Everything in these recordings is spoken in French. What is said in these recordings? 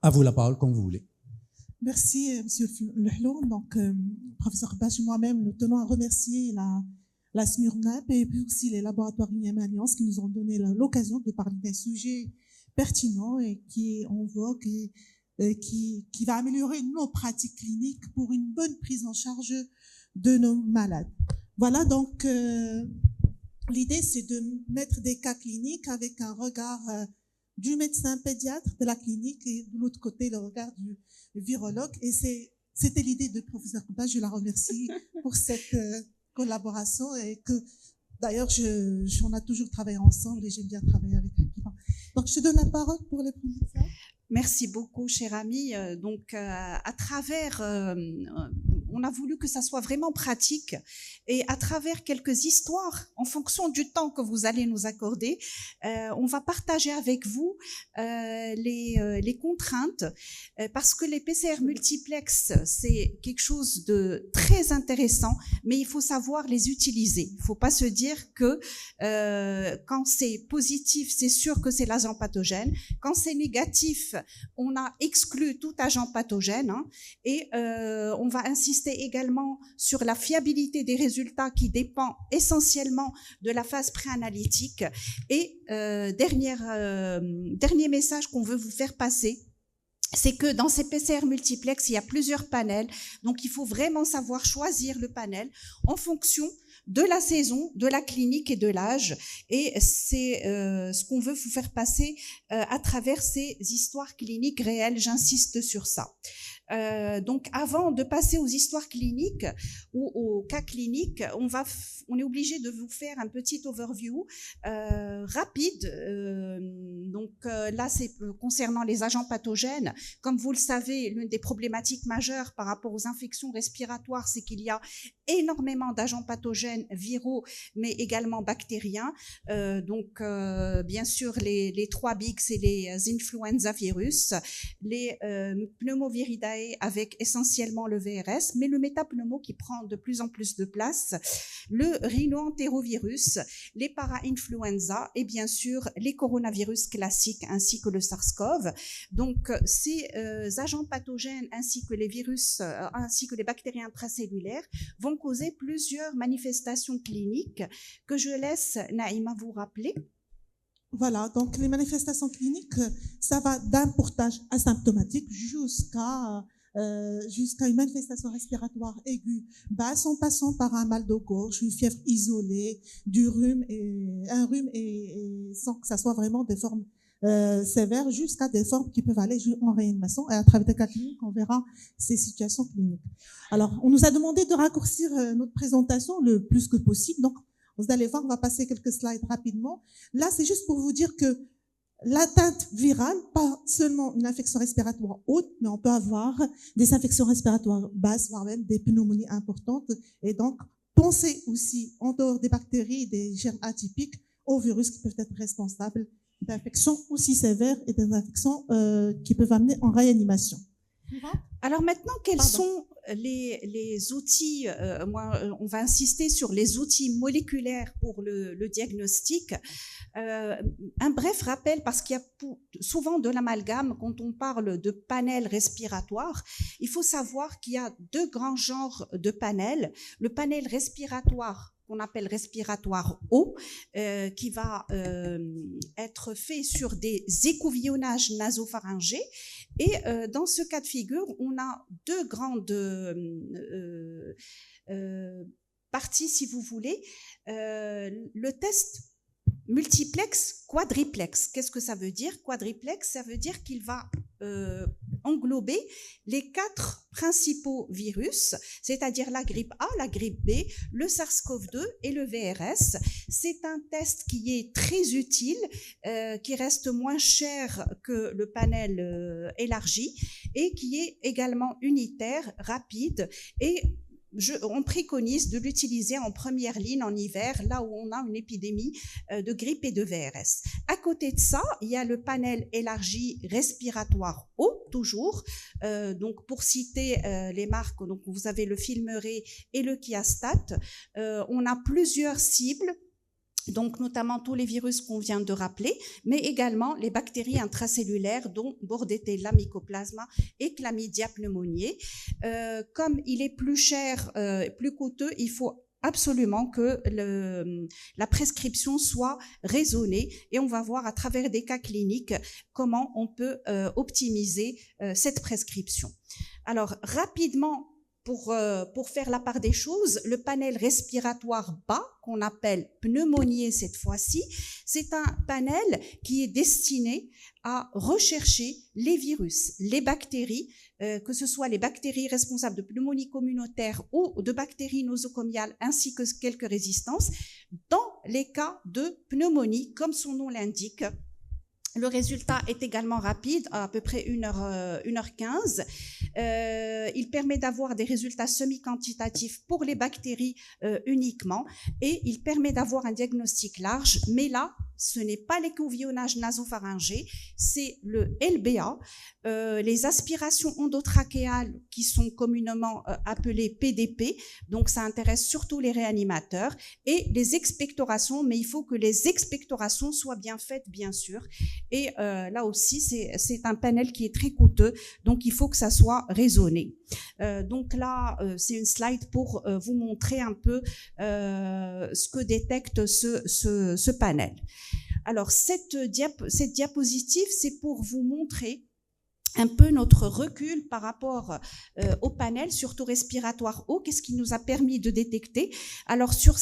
À vous la parole quand vous voulez. Merci, Monsieur Lehloun. Donc, professeur Bache et moi-même, nous tenons à remercier la SMURNAP et puis aussi les laboratoires INEM Alliance qui nous ont donné l'occasion de parler d'un sujet pertinent et qui est en vogue et qui va améliorer nos pratiques cliniques pour une bonne prise en charge de nos malades. Voilà, donc, l'idée, c'est de mettre des cas cliniques avec un regard du médecin pédiatre de la clinique et de l'autre côté, le regard du virologue. Et c'était l'idée de professeur Kouba. Je la remercie pour cette collaboration et que, d'ailleurs, on a toujours travaillé ensemble et j'aime bien travailler avec lui. Donc, je donne la parole pour les premiers cas. Merci beaucoup, cher ami. Donc, à travers, on a voulu que ça soit vraiment pratique et à travers quelques histoires, en fonction du temps que vous allez nous accorder, on va partager avec vous les contraintes parce que les PCR multiplex, c'est quelque chose de très intéressant, mais il faut savoir les utiliser. Il ne faut pas se dire que quand c'est positif, c'est sûr que c'est l'agent pathogène. Quand c'est négatif, on a exclu tout agent pathogène et on va insister également sur la fiabilité des résultats qui dépend essentiellement de la phase préanalytique. Et dernier message qu'on veut vous faire passer, c'est que dans ces PCR multiplex, il y a plusieurs panels, donc il faut vraiment savoir choisir le panel en fonction de la saison, de la clinique et de l'âge. Et c'est ce qu'on veut vous faire passer à travers ces histoires cliniques réelles, j'insiste sur ça. Donc, avant de passer aux histoires cliniques ou aux cas cliniques, on est obligé de vous faire un petit overview rapide. Donc là, c'est concernant les agents pathogènes. Comme vous le savez, l'une des problématiques majeures par rapport aux infections respiratoires, c'est qu'il y a énormément d'agents pathogènes viraux, mais également bactériens. Donc, bien sûr, les 3 bigs, c'est les influenza virus, les pneumoviridae avec essentiellement le VRS, mais le métapneumo qui prend de plus en plus de place, le rhinoentérovirus, les para-influenza et bien sûr les coronavirus classiques ainsi que le SARS-CoV. Donc, ces agents pathogènes ainsi que les virus, ainsi que les bactéries intracellulaires vont causer plusieurs manifestations cliniques que je laisse Naïma vous rappeler. Voilà, donc les manifestations cliniques, ça va d'un portage asymptomatique jusqu'à une manifestation respiratoire aiguë basse en passant par un mal de gorge, une fièvre isolée, un rhume et sans que ça soit vraiment des formes sévères jusqu'à des formes qui peuvent aller en réanimation. Et à travers des cas cliniques, on verra ces situations cliniques. Alors, on nous a demandé de raccourcir notre présentation le plus que possible. Donc, vous allez voir, on va passer quelques slides rapidement. Là, c'est juste pour vous dire que l'atteinte virale, pas seulement une infection respiratoire haute, mais on peut avoir des infections respiratoires basses, voire même des pneumonies importantes. Et donc, pensez aussi, en dehors des bactéries et des germes atypiques, aux virus qui peuvent être responsables d'infections aussi sévères et des infections qui peuvent amener en réanimation. Alors maintenant, quels sont les outils, on va insister sur les outils moléculaires pour le diagnostic. Un bref rappel, parce qu'il y a souvent de l'amalgame quand on parle de panel respiratoire. Il faut savoir qu'il y a 2 grands genres de panels. Le panel respiratoire qu'on appelle respiratoire haut, qui va être fait sur des écouvillonnages nasopharyngés. Et dans ce cas de figure, on a 2 grandes parties, si vous voulez. Le test multiplex, quadriplex. Qu'est-ce que ça veut dire? Quadriplex, ça veut dire qu'il va englober les 4 principaux virus, c'est-à-dire la grippe A, la grippe B, le SARS-CoV-2 et le VRS. C'est un test qui est très utile, qui reste moins cher que le panel élargi et qui est également unitaire, rapide et on préconise de l'utiliser en première ligne en hiver, là où on a une épidémie de grippe et de VRS. À côté de ça, il y a le panel élargi respiratoire haut, toujours. Donc, pour citer les marques, donc vous avez le Filmeret et le Kiastat. On a plusieurs cibles donc notamment tous les virus qu'on vient de rappeler, mais également les bactéries intracellulaires, dont Bordetella mycoplasma et Chlamydia pneumoniae. Comme il est plus cher, plus coûteux, il faut absolument que la prescription soit raisonnée, et on va voir à travers des cas cliniques comment on peut optimiser cette prescription. Alors rapidement, pour faire la part des choses, le panel respiratoire bas, qu'on appelle pneumoniae cette fois-ci, c'est un panel qui est destiné à rechercher les virus, les bactéries, que ce soit les bactéries responsables de pneumonie communautaire ou de bactéries nosocomiales, ainsi que quelques résistances, dans les cas de pneumonie, comme son nom l'indique. Le résultat est également rapide, à peu près 1h15. Il permet d'avoir des résultats semi-quantitatifs pour les bactéries uniquement, et il permet d'avoir un diagnostic large. Mais là, ce n'est pas l'écouvillonnage nasopharyngé, c'est le LBA, les aspirations endotrachéales qui sont communément appelées PDP, donc ça intéresse surtout les réanimateurs, et les expectorations, mais il faut que les expectorations soient bien faites, bien sûr. Et là aussi, c'est un panel qui est très coûteux, donc il faut que ça soit raisonné. Donc là, c'est une slide pour vous montrer un peu ce que détecte ce panel. Alors, cette diapositive, c'est pour vous montrer un peu notre recul par rapport au panel, surtout respiratoire haut, qu'est-ce qui nous a permis de détecter. Alors, sur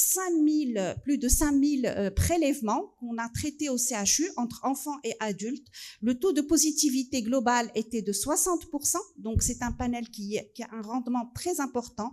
plus de 5000 prélèvements qu'on a traités au CHU entre enfants et adultes, le taux de positivité global était de 60%, donc c'est un panel qui a un rendement très important.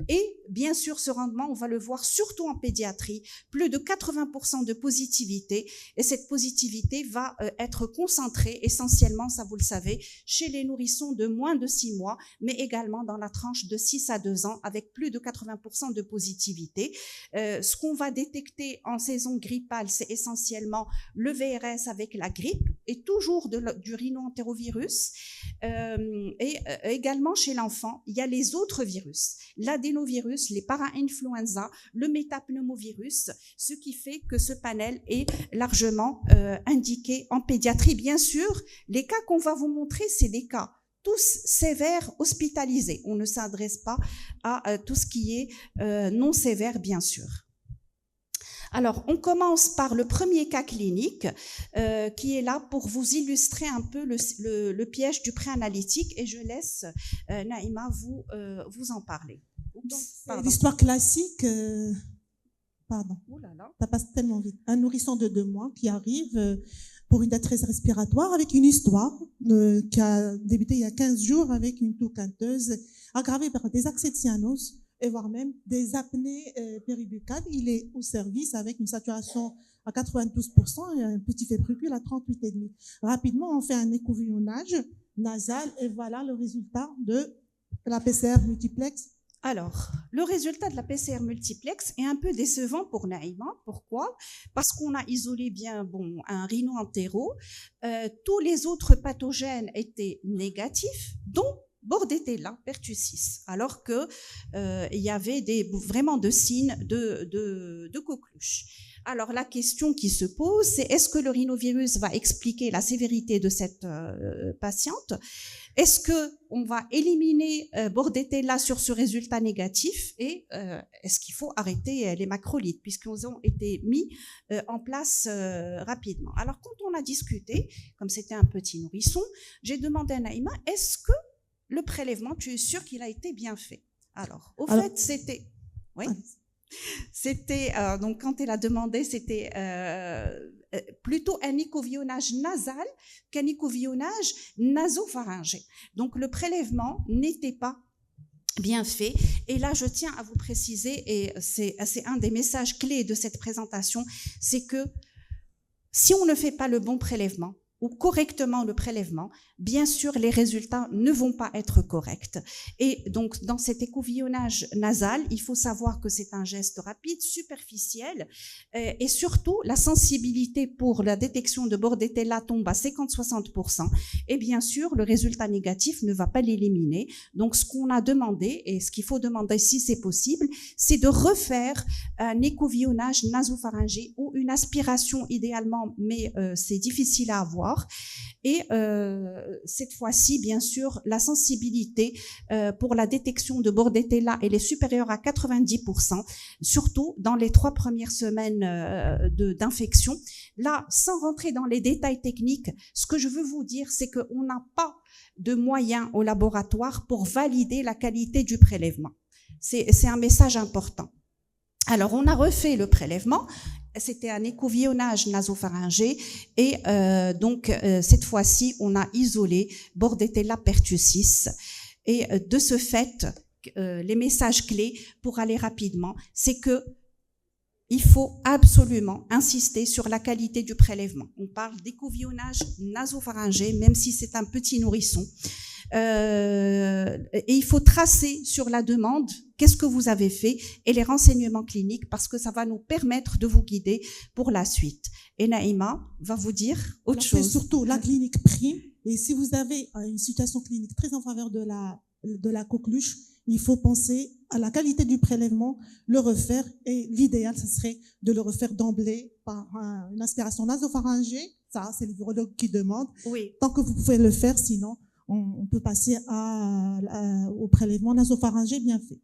Et bien sûr, ce rendement, on va le voir surtout en pédiatrie, plus de 80% de positivité, et cette positivité va être concentrée essentiellement, ça vous le savez, chez les nourrissons de moins de 6 mois, mais également dans la tranche de 6 à 2 ans, avec plus de 80% de positivité. Ce qu'on va détecter en saison grippale, c'est essentiellement le VRS avec la grippe, et toujours du rhino-entérovirus. Et également chez l'enfant, il y a les autres virus, l'adénovirus, les para-influenza, le métapneumovirus, ce qui fait que ce panel est largement indiqué en pédiatrie. Bien sûr, les cas qu'on va vous montrer, c'est des cas tous sévères hospitalisés. On ne s'adresse pas à tout ce qui est non sévère, bien sûr. Alors, on commence par le premier cas clinique qui est là pour vous illustrer un peu le piège du préanalytique, et je laisse Naïma vous en parler. C'est l'histoire classique. Pardon, ça passe tellement vite. Un nourrisson de 2 mois qui arrive pour une détresse respiratoire avec une histoire qui a débuté il y a 15 jours avec une toux quinteuse aggravée par des accès de cyanose et voire même des apnées péribuccales. Il est au service avec une saturation à 92% et un petit fébrile à 38,5. Rapidement, on fait un écouvillonnage nasal et voilà le résultat de la PCR multiplex. Alors, le résultat de la PCR multiplex est un peu décevant pour Naïma. Pourquoi? Parce qu'on a isolé bien un rhino-entéro. Tous les autres pathogènes étaient négatifs, dont Bordetella pertussis, alors que il y avait vraiment de signes de coqueluche. Alors, la question qui se pose, c'est est-ce que le rhinovirus va expliquer la sévérité de cette patiente? Est-ce qu'on va éliminer Bordetella sur ce résultat négatif, et est-ce qu'il faut arrêter les macrolides puisqu'ils ont été mis en place rapidement? Alors, quand on a discuté, comme c'était un petit nourrisson, j'ai demandé à Naïma, est-ce que le prélèvement, tu es sûr qu'il a été bien fait? Alors, au fait, c'était... Oui. C'était, donc quand elle a demandé, c'était plutôt un écouvillonnage nasal qu'un écouvillonnage nasopharyngé. Donc le prélèvement n'était pas bien fait. Et là, je tiens à vous préciser, et c'est un des messages clés de cette présentation, c'est que si on ne fait pas le bon prélèvement, ou correctement le prélèvement, bien sûr, les résultats ne vont pas être corrects. Et donc, dans cet écouvillonnage nasal, il faut savoir que c'est un geste rapide, superficiel, et surtout, la sensibilité pour la détection de Bordetella tombe à 50-60%, et bien sûr, le résultat négatif ne va pas l'éliminer. Donc, ce qu'on a demandé, et ce qu'il faut demander si c'est possible, c'est de refaire un écouvillonnage nasopharyngé ou une aspiration idéalement, mais c'est difficile à avoir. Et cette fois-ci, bien sûr, la sensibilité pour la détection de Bordetella, elle est supérieure à 90%, surtout dans les 3 premières semaines d'infection. Là, sans rentrer dans les détails techniques, ce que je veux vous dire, c'est qu'on n'a pas de moyens au laboratoire pour valider la qualité du prélèvement. C'est un message important. Alors, on a refait le prélèvement. C'était un écouvillonnage nasopharyngé et donc cette fois-ci, on a isolé Bordetella pertussis. Et de ce fait, les messages clés pour aller rapidement, c'est que il faut absolument insister sur la qualité du prélèvement. On parle d'écouvillonnage nasopharyngé, même si c'est un petit nourrisson. Et il faut tracer sur la demande qu'est-ce que vous avez fait et les renseignements cliniques parce que ça va nous permettre de vous guider pour la suite. Et Naïma va vous dire autre chose. C'est surtout la clinique prime. Et si vous avez une situation clinique très en faveur de la coqueluche, il faut penser à la qualité du prélèvement, le refaire. Et l'idéal, ce serait de le refaire d'emblée par une aspiration nasopharyngée. Ça, c'est le virologue qui demande. Oui. Tant que vous pouvez le faire, sinon, on peut passer au prélèvement nasopharyngé bien fait.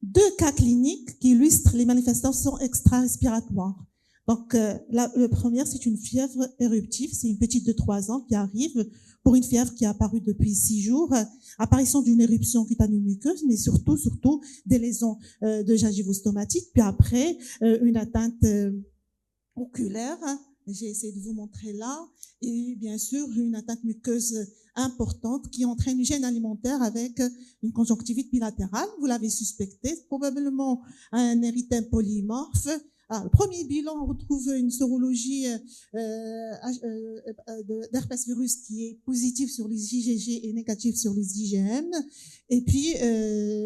2 cas cliniques qui illustrent les manifestations extra-respiratoires. Donc, le premier, c'est une fièvre éruptive. C'est une petite de 3 ans qui arrive pour une fièvre qui a apparu depuis 6 jours. Apparition d'une éruption cutanéo-muqueuse, mais surtout des lésions de gingivo-stomatique. Puis après, une atteinte oculaire. J'ai essayé de vous montrer là. Et bien sûr, une atteinte muqueuse importante qui entraîne une gêne alimentaire avec une conjonctivite bilatérale. Vous l'avez suspecté, probablement un érythème polymorphe. Le premier bilan, on retrouve une sérologie d'herpès virus qui est positive sur les IgG et négative sur les IgM. Et puis,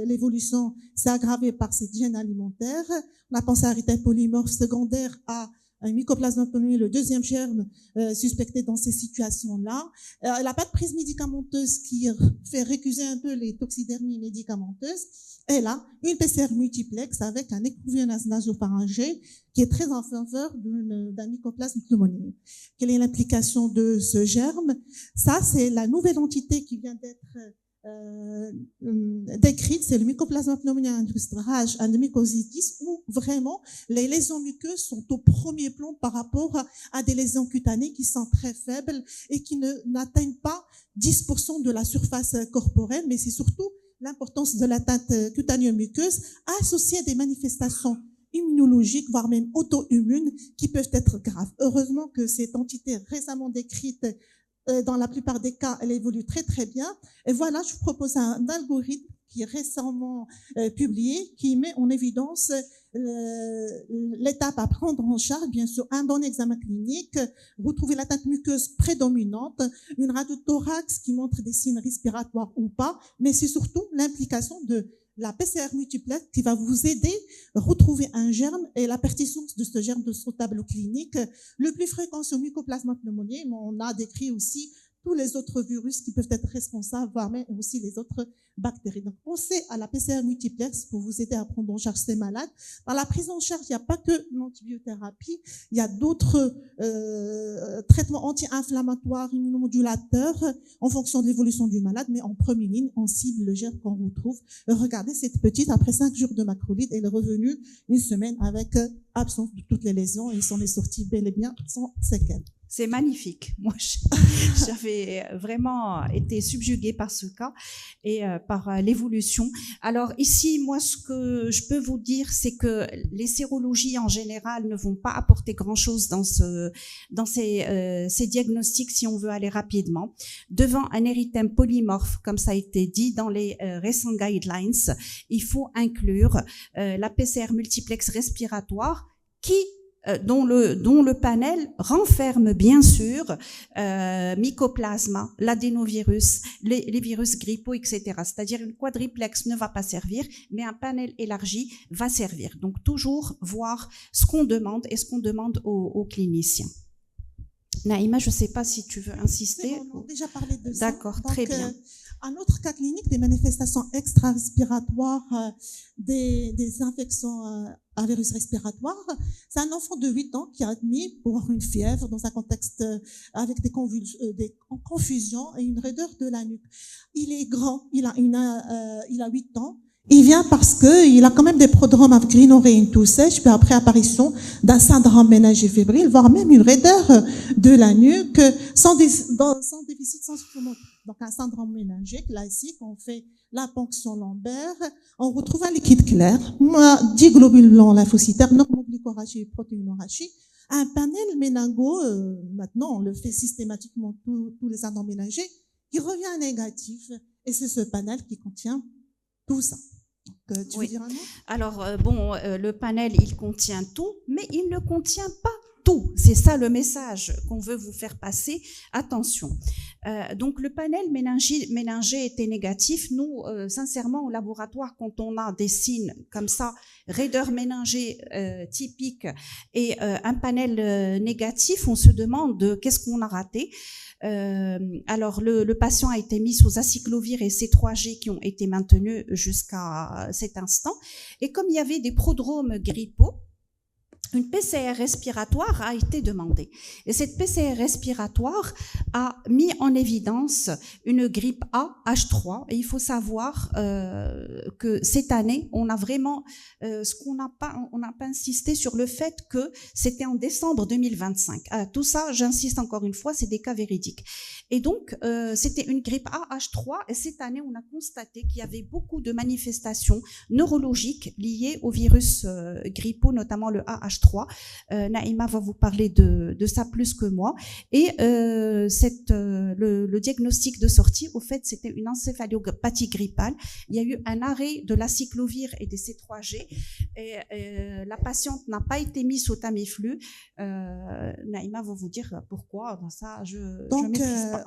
l'évolution s'est aggravée par cette gêne alimentaire. On a pensé à érythème polymorphe secondaire à un mycoplasme pneumoniae, le deuxième germe suspecté dans ces situations-là. Elle n'a pas de prise médicamenteuse qui fait récuser un peu les toxidermies médicamenteuses. Elle a une PCR multiplex avec un écouvillonnage nasopharyngé qui est très en faveur d'un mycoplasme pneumoniae. Quelle est l'implication de ce germe? Ça, c'est la nouvelle entité qui vient d'être décrite, c'est le mycoplasme pneumoniae industrage endomycositis, où vraiment les lésions muqueuses sont au premier plan par rapport à des lésions cutanées qui sont très faibles et qui n'atteignent pas 10% de la surface corporelle, mais c'est surtout l'importance de l'atteinte cutanéo-muqueuse associée à des manifestations immunologiques, voire même auto-immunes, qui peuvent être graves. Heureusement que cette entité récemment décrite, dans la plupart des cas, elle évolue très très bien. Et voilà, je vous propose un algorithme qui est récemment publié, qui met en évidence l'étape à prendre en charge, bien sûr, un bon examen clinique, retrouver l'atteinte muqueuse prédominante, une radiothorax qui montre des signes respiratoires ou pas, mais c'est surtout l'implication de la PCR multiplex qui va vous aider à retrouver un germe et la persistance de ce germe de ce tableau clinique. Le plus fréquent, c'est le mycoplasme pneumoniae, mais on a décrit aussi tous les autres virus qui peuvent être responsables, voire même aussi les autres bactéries. Donc, pensez à la PCR multiplex pour vous aider à prendre en charge ces malades. Dans la prise en charge, il n'y a pas que l'antibiothérapie, il y a d'autres traitements anti-inflammatoires, immunomodulateurs, en fonction de l'évolution du malade, mais en première ligne, on cible le germe qu'on retrouve. Regardez cette petite, après 5 jours de macrolide, elle est revenue une semaine avec absence de toutes les lésions et il s'en est sorti bel et bien sans séquelles. C'est magnifique. Moi, j'avais vraiment été subjuguée par ce cas et par l'évolution. Alors ici, moi, ce que je peux vous dire, c'est que les sérologies en général ne vont pas apporter grand-chose dans ces diagnostics si on veut aller rapidement. Devant un érythème polymorphe, comme ça a été dit dans les récents guidelines, il faut inclure la PCR multiplex respiratoire qui dont le panel renferme bien sûr Mycoplasma, l'adénovirus, les virus grippaux, etc. C'est-à-dire une quadriplex ne va pas servir, mais un panel élargi va servir. Donc toujours voir ce qu'on demande et ce qu'on demande aux cliniciens. Naïma, je ne sais pas si tu veux insister. On a déjà parlé de ça. D'accord, très bien. Un autre cas clinique, des manifestations extra-respiratoires, des infections à virus respiratoire, c'est un enfant de 8 ans qui est admis pour une fièvre dans un contexte avec des confusions et une raideur de la nuque. Il est grand, il a 8 ans. Il vient parce qu'il a quand même des prodromes avec rhinorrhée, une toux sèche, puis après apparition d'un syndrome méningé fébrile, voire même une raideur de la nuque sans déficit sensimoteur. Donc un syndrome méningé classique, on fait la ponction lombaire, on retrouve un liquide clair, 10 globules blancs lymphocytaires, normoglycorachie et protéinorachie, un panel méningo, maintenant on le fait systématiquement tous les syndromes méningés, qui revient négatif, et c'est ce panel qui contient tout ça. Donc, tu veux dire un mot ? Alors, le panel, il contient tout, mais il ne contient pas tout. C'est ça le message qu'on veut vous faire passer. Attention. Donc, le panel méningé était négatif. Nous, sincèrement, au laboratoire, quand on a des signes comme ça, raideur méningée typique et un panel négatif, on se demande qu'est-ce qu'on a raté. Alors, le patient a été mis sous acyclovir et C3G qui ont été maintenus jusqu'à cet instant. Et comme il y avait des prodromes grippaux, une PCR respiratoire a été demandée. Et cette PCR respiratoire a mis en évidence une grippe A H3. Et il faut savoir que cette année, on a vraiment, on n'a pas insisté sur le fait que c'était en décembre 2025. Tout ça, j'insiste encore une fois, c'est des cas véridiques. Et donc, c'était une grippe A H3. Et cette année, on a constaté qu'il y avait beaucoup de manifestations neurologiques liées au virus grippaux, notamment le AH3. Naïma va vous parler de ça plus que moi. Et le diagnostic de sortie, au fait, c'était une encéphalopathiie grippale. Il y a eu un arrêt de l'acyclovir et des C3G. Et la patiente n'a pas été mise au Tamiflu. Naïma va vous dire pourquoi. Dans ça, je maîtrise pas.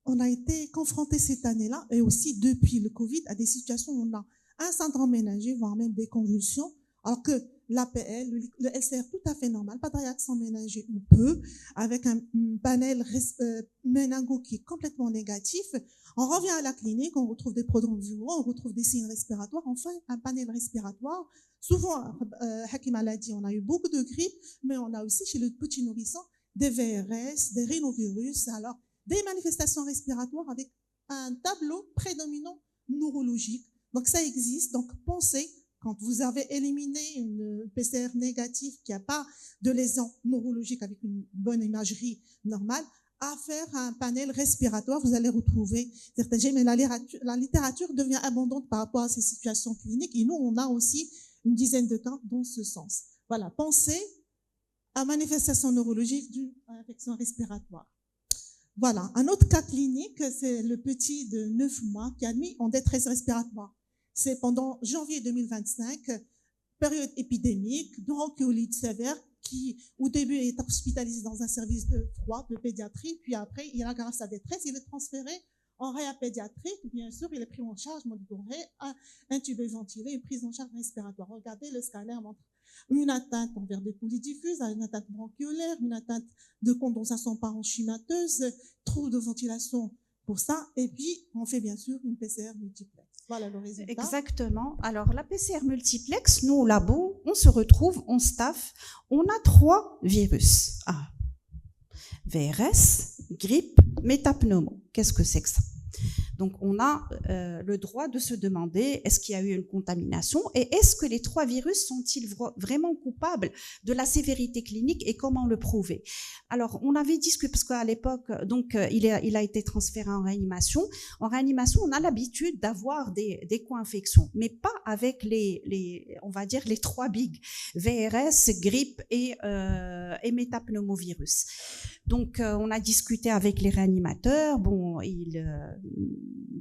On a été confronté cette année-là, et aussi depuis le Covid, à des situations où on a un syndrome méningé, voire même des convulsions, alors que l'APL, le LCR tout à fait normal, pas de réaction méningée ou peu, avec un panel méningo qui est complètement négatif. On revient à la clinique, on retrouve des prodromes viraux, on retrouve des signes respiratoires, enfin un panel respiratoire. Souvent, Hakim l'a dit, on a eu beaucoup de grippe, mais on a aussi chez le petit nourrisson des VRS, des rhinovirus, alors des manifestations respiratoires avec un tableau prédominant neurologique. Donc ça existe, donc pensez, quand vous avez éliminé une PCR négative qui n'a pas de lésion neurologique avec une bonne imagerie normale, à faire un panel respiratoire, vous allez retrouver certains gènes, mais la littérature devient abondante par rapport à ces situations cliniques, et nous, on a aussi une dizaine de cas dans ce sens. Voilà, pensez à manifestation neurologique due à l'infection respiratoire. Voilà, un autre cas clinique, c'est le petit de 9 mois qui est admis en détresse respiratoire. C'est pendant janvier 2025, période épidémique, bronchiolite sévère, qui au début est hospitalisé dans un service de froid, de pédiatrie, puis après il aggrave sa détresse, il est transféré en réa pédiatrique, bien sûr, il est pris en charge, monitoré, intubé, ventilé, une prise en charge respiratoire. Regardez, le scanner montre une atteinte envers des poulies diffuses, une atteinte bronchiolaire, une atteinte de condensation parenchymateuse, trouble de ventilation pour ça, et puis on fait bien sûr une PCR multiplex. Voilà le résultat. Exactement. Alors la PCR multiplex, nous au labo, on se retrouve, on staff, on a 3 virus. VRS, grippe, métapneumo. Qu'est-ce que c'est que ça? Donc, on a le droit de se demander est-ce qu'il y a eu une contamination et est-ce que les 3 virus sont-ils vraiment coupables de la sévérité clinique et comment le prouver? Alors, on avait discuté, parce qu'à l'époque, donc, il a été transféré en réanimation. En réanimation, on a l'habitude d'avoir des co-infections, mais pas avec on va dire, les 3 big, VRS, grippe et métapneumovirus. Donc, on a discuté avec les réanimateurs. Bon,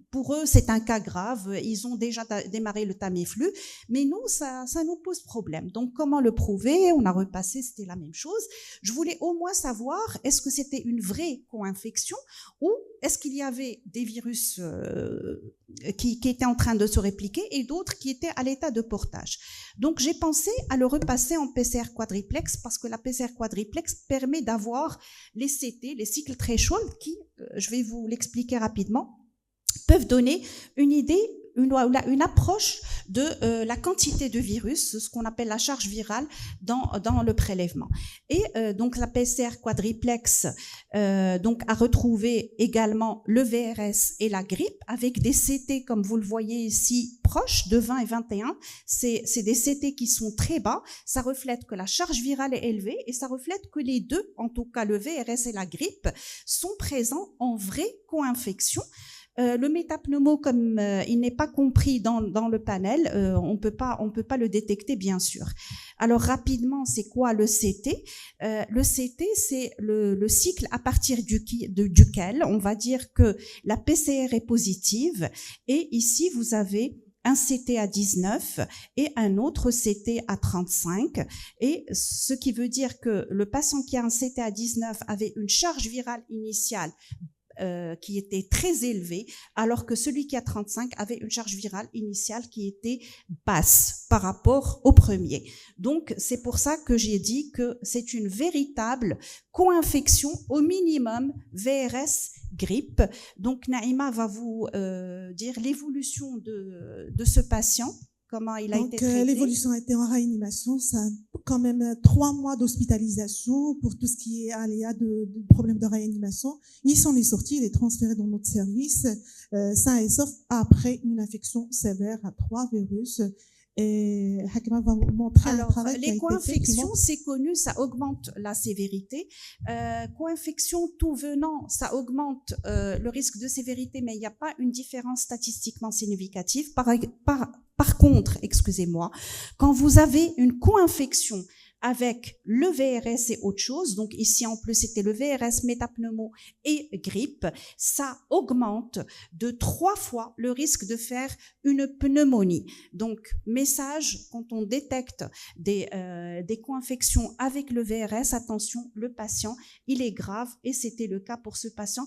pour eux, c'est un cas grave. Ils ont déjà démarré le Tamiflu, mais nous, ça nous pose problème. Donc, comment le prouver? On a repassé, c'était la même chose. Je voulais au moins savoir, est-ce que c'était une vraie co-infection ou est-ce qu'il y avait des virus qui étaient en train de se répliquer et d'autres qui étaient à l'état de portage. Donc, j'ai pensé à le repasser en PCR quadriplex parce que la PCR quadriplex permet d'avoir les CT, les cycles threshold, qui, je vais vous l'expliquer rapidement, peuvent donner une idée, une approche de la quantité de virus, ce qu'on appelle la charge virale dans le prélèvement. Et donc la PCR quadriplex donc a retrouvé également le VRS et la grippe avec des CT comme vous le voyez ici proches de 20 et 21. C'est des CT qui sont très bas. Ça reflète que la charge virale est élevée et ça reflète que les deux, en tout cas le VRS et la grippe, sont présents en vraie co-infection. Le métapneumo, comme il n'est pas compris dans le panel, on peut pas le détecter, bien sûr. Alors rapidement, c'est quoi le CT? Le CT, c'est le cycle à partir duquel on va dire que la PCR est positive. Et ici, vous avez un CT à 19 et un autre CT à 35. Et ce qui veut dire que le patient qui a un CT à 19 avait une charge virale initiale qui était très élevé, alors que celui qui a 35 avait une charge virale initiale qui était basse par rapport au premier. Donc, c'est pour ça que j'ai dit que c'est une véritable co-infection, au minimum VRS grippe. Donc, Naïma va vous dire l'évolution de ce patient. Comment il a été traité? L'évolution a été en réanimation, ça a quand même 3 mois d'hospitalisation pour tout ce qui est aléa de problèmes de réanimation. Il s'en est sorti, il est transféré dans notre service, sain et sauf après une infection sévère à 3 virus. Et Hakima va vous montrer un travail qui a été fait. Les co-infections, c'est connu, ça augmente la sévérité. Co-infection tout venant, ça augmente le risque de sévérité, mais il n'y a pas une différence statistiquement significative. Par contre, excusez-moi, quand vous avez une co-infection avec le VRS et autre chose, donc ici en plus c'était le VRS, métapneumo et grippe, ça augmente de 3 fois le risque de faire une pneumonie. Donc message, quand on détecte des co-infections avec le VRS, attention, le patient, il est grave et c'était le cas pour ce patient.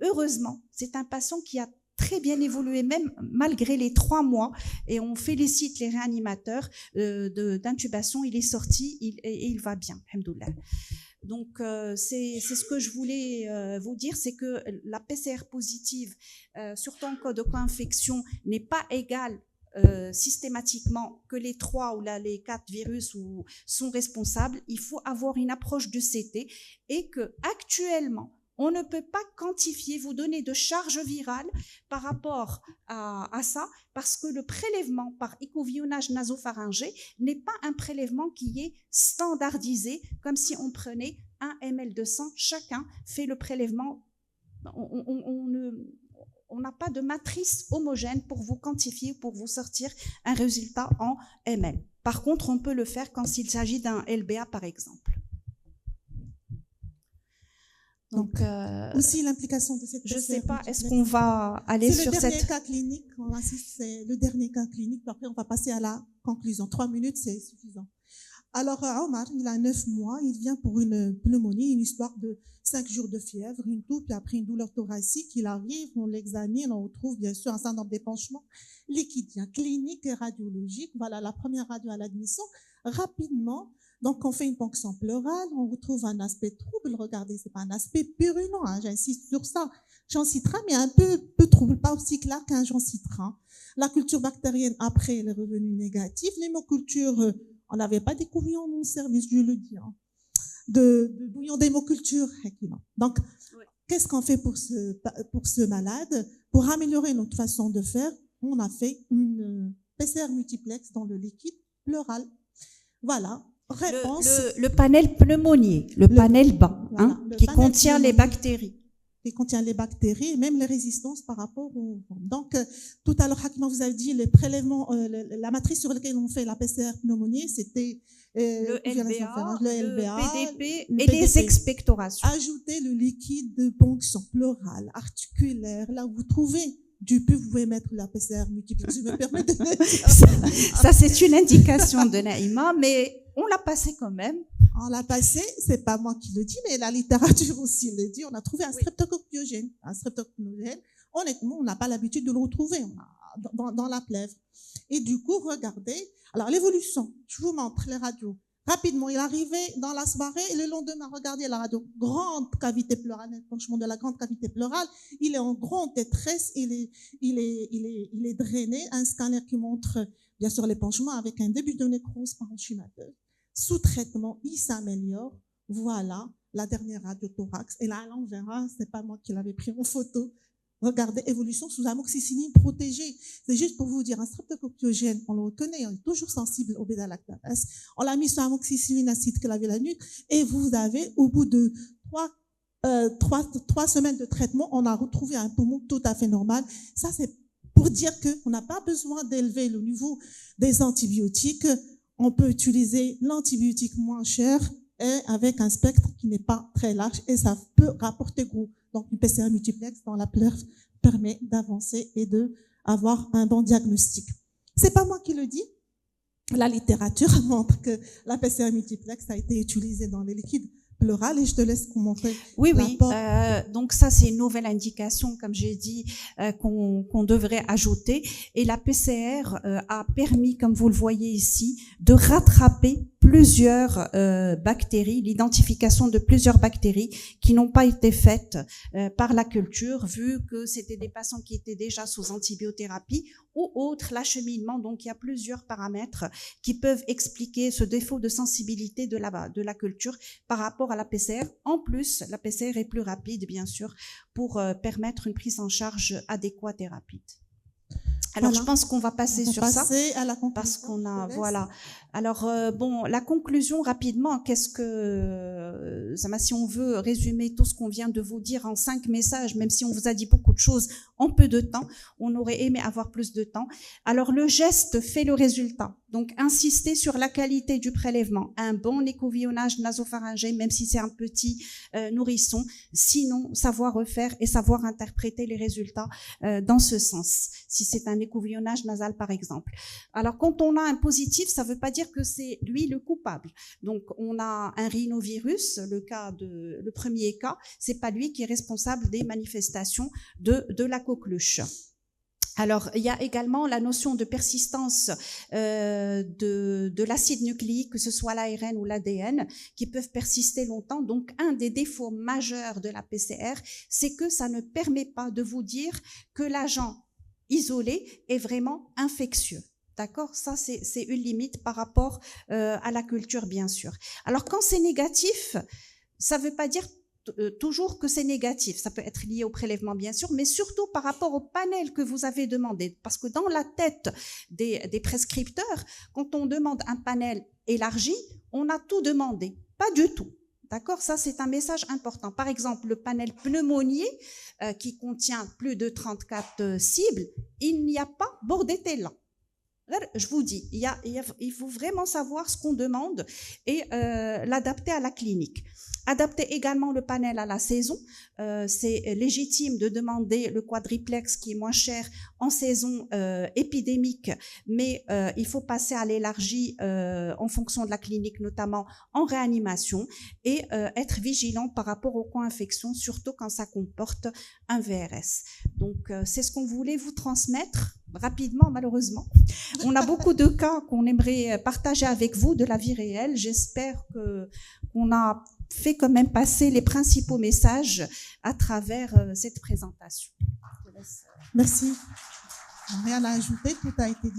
Heureusement, c'est un patient qui a très bien évolué, même malgré les 3 mois, et on félicite les réanimateurs d'intubation. Il est sorti et il va bien, alhamdoulilah. Donc, c'est ce que je voulais vous dire, c'est que la PCR positive, surtout en cas de co-infection, n'est pas égale systématiquement que les 3 ou les 4 virus sont responsables. Il faut avoir une approche de CT et que actuellement, on ne peut pas quantifier, vous donner de charge virale par rapport à ça, parce que le prélèvement par écouvillonnage nasopharyngé n'est pas un prélèvement qui est standardisé, comme si on prenait 1 ml de sang, chacun fait le prélèvement. On n'a pas de matrice homogène pour vous quantifier, pour vous sortir un résultat en ml. Par contre, on peut le faire quand il s'agit d'un LBA, par exemple. Donc, aussi l'implication de cette je ne sais pas, est-ce qu'on va aller sur cette... C'est le dernier cas clinique, c'est le dernier cas clinique, puis après on va passer à la conclusion. 3 minutes, c'est suffisant. Alors, Omar, il a 9 mois, il vient pour une pneumonie, une histoire de 5 jours de fièvre, une toux, puis après une douleur thoracique. Il arrive, on l'examine, on retrouve bien sûr un syndrome d'épanchement liquidien, clinique et radiologique. Voilà la première radio à l'admission. Rapidement, donc on fait une ponction pleurale, on retrouve un aspect trouble. Regardez, c'est pas un aspect purulent, hein, j'insiste sur ça. Gencitrin, mais un peu trouble, pas aussi clair qu'un gencitrin. La culture bactérienne, après, elle est revenue négative. L'hémoculture, on n'avait pas découvert en mon service, je le dis, hein, de bouillon d'hémoculture. Donc, oui. Qu'est-ce qu'on fait pour ce malade? Pour améliorer notre façon de faire, on a fait une PCR multiplex dans le liquide pleural. Voilà. Réponse. Le panel pneumonier, le panel bas, voilà, hein, qui contient les bactéries. qui contient les bactéries et même les résistances par rapport aux formes. Donc, tout à l'heure, Hakima vous avez dit les prélèvements, la matrice sur laquelle on fait la PCR pneumonie, c'était le LBA, PDP et les expectorations. Ajoutez le liquide de ponction pleurale, articulaire, là où vous trouvez du pus, vous pouvez mettre la PCR multiple. Je me permets de le dire. Ça, c'est une indication de Naïma, mais on l'a passé quand même. On l'a passé, c'est pas moi qui le dis, mais la littérature aussi le dit. On a trouvé un streptocoque pyogène. Un streptocoque pyogène, honnêtement, on n'a pas l'habitude de le retrouver dans la plèvre. Et du coup, regardez. Alors, l'évolution, je vous montre les radios. Rapidement, il arrivait dans la soirée et le lendemain, regardez la radio. Grande cavité pleurale, l'épanchement de la grande cavité pleurale. Il est en grande détresse, il est drainé. Un scanner qui montre, bien sûr, l'épanchement avec un début de nécrose parenchymateuse. Sous traitement, il s'améliore. Voilà la dernière radio thorax. Et là, on verra, c'est pas moi qui l'avais pris en photo. Regardez, évolution sous amoxicilline protégée. C'est juste pour vous dire, un streptocoque pyogène, on le reconnaît, on est toujours sensible au bêta-lactamase. On l'a mis sur amoxicilline acide clavilanute et vous avez, au bout de 3 semaines de traitement, on a retrouvé un poumon tout à fait normal. Ça, c'est pour dire qu'on n'a pas besoin d'élever le niveau des antibiotiques. On peut utiliser l'antibiotique moins cher et avec un spectre qui n'est pas très large et ça peut rapporter gros. Donc, une PCR multiplex dans la plèvre permet d'avancer et de avoir un bon diagnostic. C'est pas moi qui le dis. La littérature montre que la PCR multiplex a été utilisée dans les liquides pleurales et je te laisse commenter. Oui. Donc ça, c'est une nouvelle indication, comme j'ai dit, qu'on devrait ajouter. Et la PCR a permis, comme vous le voyez ici, de rattraper plusieurs bactéries, l'identification de plusieurs bactéries qui n'ont pas été faites par la culture, vu que c'était des patients qui étaient déjà sous antibiothérapie ou autre l'acheminement. Donc, il y a plusieurs paramètres qui peuvent expliquer ce défaut de sensibilité de la culture par rapport à la PCR. En plus, la PCR est plus rapide, bien sûr, pour permettre une prise en charge adéquate et rapide. Alors, je pense qu'on va passer sur ça, à la conclusion, parce qu'on a, voilà. Alors, bon, la conclusion rapidement, si on veut résumer tout ce qu'on vient de vous dire en 5 messages, même si on vous a dit beaucoup de choses en peu de temps, on aurait aimé avoir plus de temps. Alors, le geste fait le résultat. Donc, insister sur la qualité du prélèvement, un bon écouvillonnage nasopharyngé, même si c'est un petit nourrisson, sinon savoir refaire et savoir interpréter les résultats dans ce sens, si c'est un écouvillonnage nasal par exemple. Alors, quand on a un positif, ça ne veut pas dire que c'est lui le coupable. Donc, on a un rhinovirus, le premier cas, c'est pas lui qui est responsable des manifestations de la coqueluche. Alors, il y a également la notion de persistance de l'acide nucléique, que ce soit l'ARN ou l'ADN, qui peuvent persister longtemps. Donc, un des défauts majeurs de la PCR, c'est que ça ne permet pas de vous dire que l'agent isolé est vraiment infectieux. D'accord? Ça, c'est une limite par rapport à la culture, bien sûr. Alors, quand c'est négatif, ça ne veut pas dire toujours que c'est négatif. Ça peut être lié au prélèvement, bien sûr, mais surtout par rapport au panel que vous avez demandé. Parce que dans la tête des prescripteurs, quand on demande un panel élargi, on a tout demandé. Pas du tout. D'accord? Ça, c'est un message important. Par exemple, le panel pneumonier qui contient plus de 34 cibles, il n'y a pas bordetella. Je vous dis, il faut vraiment savoir ce qu'on demande et l'adapter à la clinique. Adapter également le panel à la saison. C'est légitime de demander le quadriplex qui est moins cher en saison épidémique, mais il faut passer à l'élargi en fonction de la clinique, notamment en réanimation, et être vigilant par rapport aux co-infections, surtout quand ça comporte un VRS. Donc, c'est ce qu'on voulait vous transmettre rapidement, malheureusement. On a beaucoup de cas qu'on aimerait partager avec vous de la vie réelle. J'espère qu'on a fait quand même passer les principaux messages à travers cette présentation. Merci. Rien à ajouter, tout a été dit.